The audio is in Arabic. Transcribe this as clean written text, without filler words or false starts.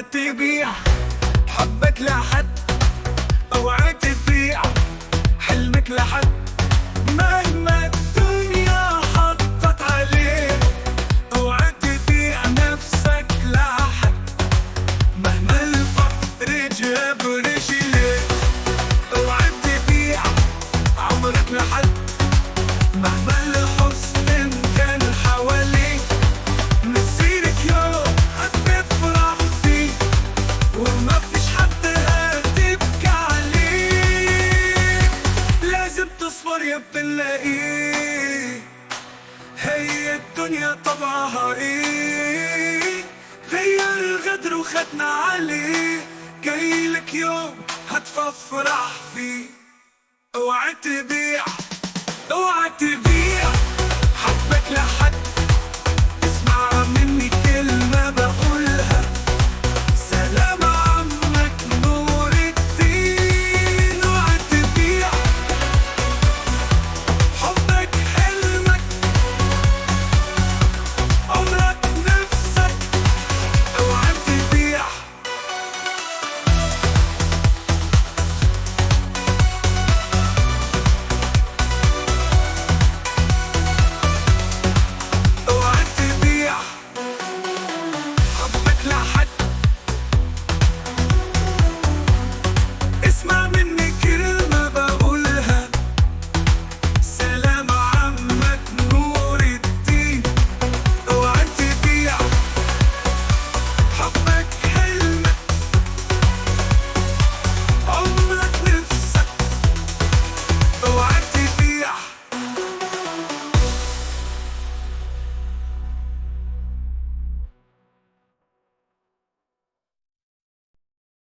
اوعى تبيع حبك لحد، اوعى تبيع حلمك لحد، مهما الدنيا حطت عليه. اوعى تبيع نفسك لحد، مهما الفقر جاب رجليه. اوعى تبيع عمرك لحد، مهما الحزن كان حواليك. مسيرك يوم هتفرح فيه، وما فيش حد هتبكي عليك. لازم تصبر يا بنلاقيه، هي الدنيا طبعها ايه. غير الغدر وخدنا عليه، جايلك يوم هتفرح فيه. اوعى تبيع، اوعى تبيع حبك لحد،